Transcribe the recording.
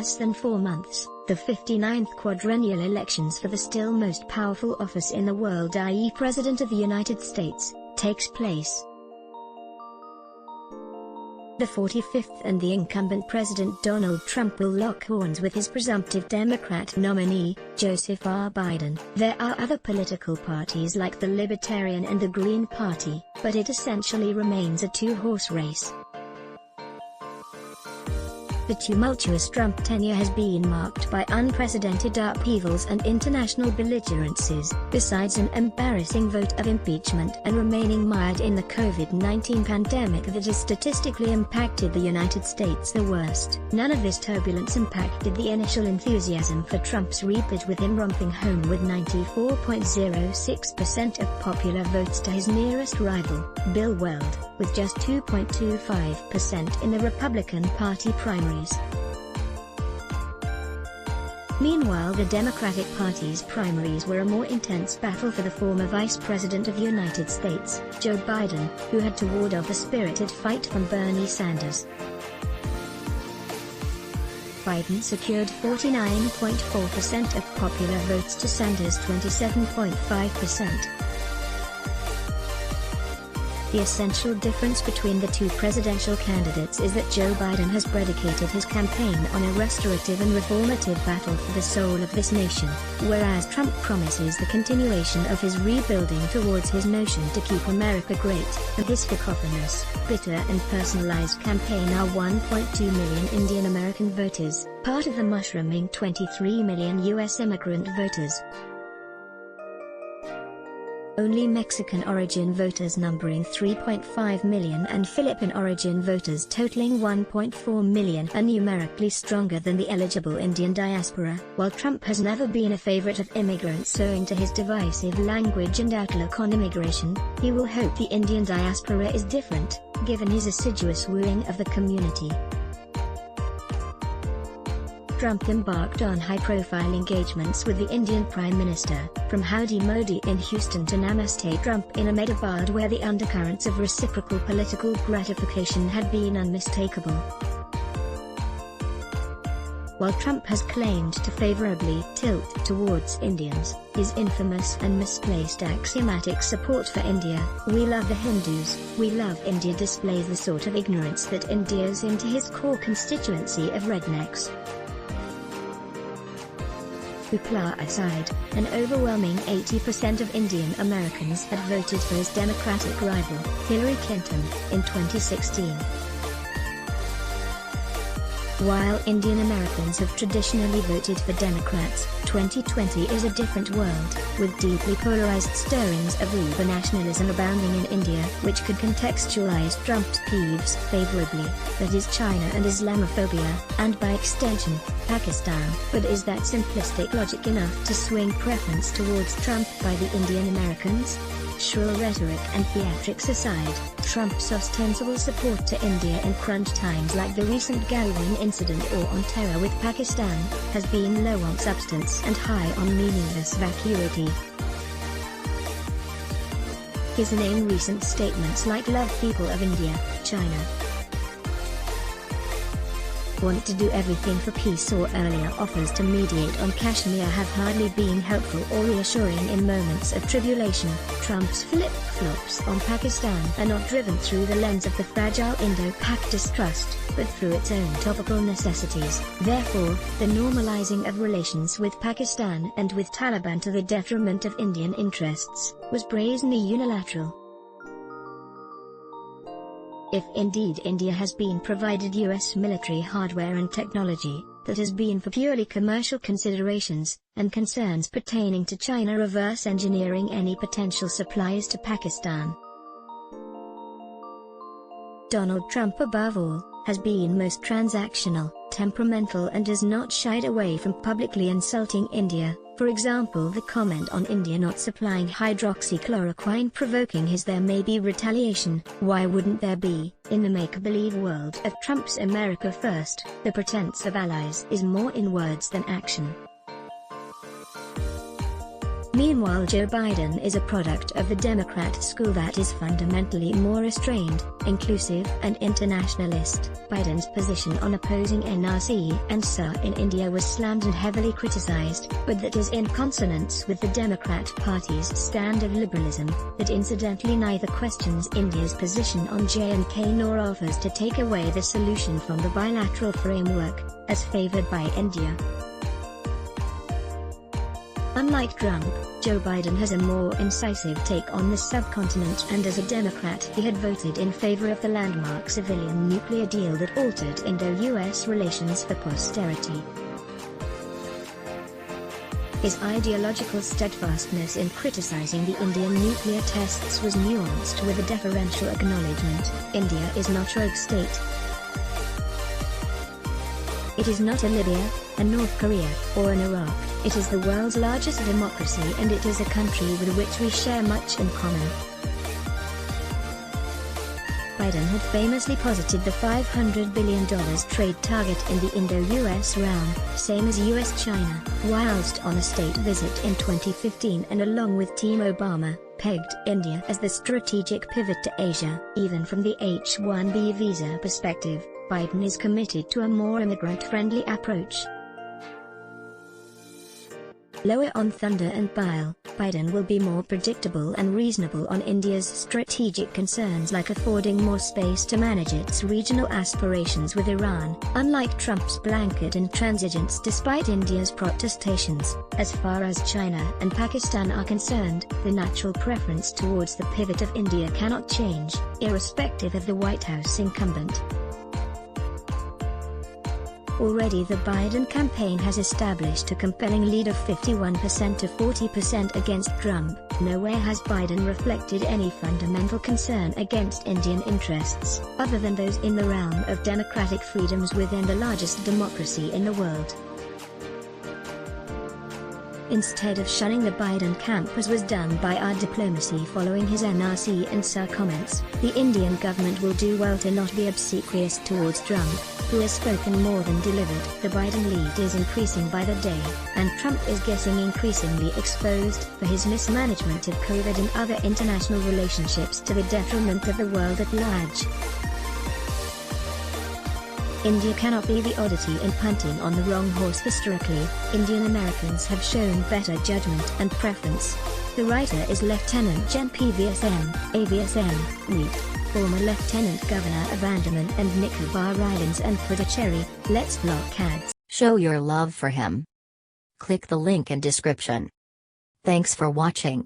less than 4 months, the 59th quadrennial elections for the still most powerful office in the world, i.e. President of the United States, takes place. The 45th and the incumbent President Donald Trump will lock horns with his presumptive Democrat nominee, Joseph R. Biden. There are other political parties like the Libertarian and the Green Party, but it essentially remains a two-horse race. The tumultuous Trump tenure has been marked by unprecedented upheavals and international belligerencies, besides an embarrassing vote of impeachment and remaining mired in the COVID-19 pandemic that has statistically impacted the United States the worst. None of this turbulence impacted the initial enthusiasm for Trump's rebid, with him romping home with 94.06% of popular votes to his nearest rival, Bill Weld, with just 2.25% in the Republican Party primaries. Meanwhile, the Democratic Party's primaries were a more intense battle for the former Vice President of the United States, Joe Biden, who had to ward off a spirited fight from Bernie Sanders. Biden secured 49.4% of popular votes to Sanders' 27.5%. The essential difference between the two presidential candidates is that Joe Biden has predicated his campaign on a restorative and reformative battle for the soul of this nation, whereas Trump promises the continuation of his rebuilding towards his notion to keep America great, and his cacophonous, bitter and personalized campaign are 1.2 million Indian American voters, part of the mushrooming 23 million U.S. immigrant voters. Only Mexican origin voters numbering 3.5 million and Philippine origin voters totaling 1.4 million are numerically stronger than the eligible Indian diaspora. While Trump has never been a favorite of immigrants owing to his divisive language and outlook on immigration, he will hope the Indian diaspora is different, given his assiduous wooing of the community. Trump embarked on high-profile engagements with the Indian Prime Minister, from Howdy Modi in Houston to Namaste Trump in Ahmedabad, where the undercurrents of reciprocal political gratification had been unmistakable. While Trump has claimed to favorably tilt towards Indians, his infamous and misplaced axiomatic support for India, "We love the Hindus, we love India," displays the sort of ignorance that endears him to his core constituency of rednecks. Hoopla aside, an overwhelming 80% of Indian Americans had voted for his Democratic rival, Hillary Clinton, in 2016. While Indian Americans have traditionally voted for Democrats, 2020 is a different world, with deeply polarized stirrings of Uber nationalism abounding in India, which could contextualize Trump's peeves favorably, that is China and Islamophobia, and by extension, Pakistan. But is that simplistic logic enough to swing preference towards Trump by the Indian Americans? Shrill rhetoric and theatrics aside, Trump's ostensible support to India in crunch times like the recent Galwan incident or on terror with Pakistan, has been low on substance and high on meaningless vacuity. His inane recent statements like "love people of India, China, want to do everything for peace," or earlier offers to mediate on Kashmir have hardly been helpful or reassuring in moments of tribulation. Trump's flip-flops on Pakistan are not driven through the lens of the fragile Indo-Pak distrust, but through its own topical necessities. Therefore, the normalizing of relations with Pakistan and with Taliban to the detriment of Indian interests, was brazenly unilateral. If indeed India has been provided US military hardware and technology, that has been for purely commercial considerations, and concerns pertaining to China reverse engineering any potential supplies to Pakistan. Donald Trump, above all, has been most transactional, temperamental, and has not shied away from publicly insulting India. For example, the comment on India not supplying hydroxychloroquine provoking his "there may be retaliation, why wouldn't there be?" In the make-believe world of Trump's America First, the pretense of allies is more in words than action. Meanwhile, Joe Biden is a product of the Democrat school that is fundamentally more restrained, inclusive and internationalist. Biden's position on opposing NRC and SAR in India was slammed and heavily criticized, but that is in consonance with the Democrat Party's stand of liberalism, that incidentally neither questions India's position on J&K nor offers to take away the solution from the bilateral framework, as favored by India. Unlike Trump, Joe Biden has a more incisive take on the subcontinent, and as a Democrat he had voted in favor of the landmark civilian nuclear deal that altered Indo-US relations for posterity. His ideological steadfastness in criticizing the Indian nuclear tests was nuanced with a deferential acknowledgement: India is not a rogue state. It is not a Libya, a North Korea, or an Iraq. It is the world's largest democracy, and it is a country with which we share much in common. Biden had famously posited the $500 billion trade target in the Indo-US realm, same as US-China, whilst on a state visit in 2015, and along with Team Obama, pegged India as the strategic pivot to Asia. Even from the H-1B visa perspective, Biden is committed to a more immigrant-friendly approach. Lower on thunder and bile, Biden will be more predictable and reasonable on India's strategic concerns, like affording more space to manage its regional aspirations with Iran, unlike Trump's blanket intransigence despite India's protestations. As far as China and Pakistan are concerned, the natural preference towards the pivot of India cannot change, irrespective of the White House incumbent. Already the Biden campaign has established a compelling lead of 51% to 40% against Trump. Nowhere has Biden reflected any fundamental concern against Indian interests, other than those in the realm of democratic freedoms within the largest democracy in the world. Instead of shunning the Biden camp, as was done by our diplomacy following his NRC and SAR comments, the Indian government will do well to not be obsequious towards Trump, who has spoken more than delivered. The Biden lead is increasing by the day, and Trump is getting increasingly exposed for his mismanagement of COVID and other international relationships to the detriment of the world at large. India cannot be the oddity in punting on the wrong horse. Historically, Indian Americans have shown better judgment and preference. The writer is Lieutenant Gen PVSM, AVSM, Reed, former Lieutenant Governor of Andaman and Nicobar Islands and Puducherry. Let's block ads. Show your love for him. Click the link in description. Thanks for watching.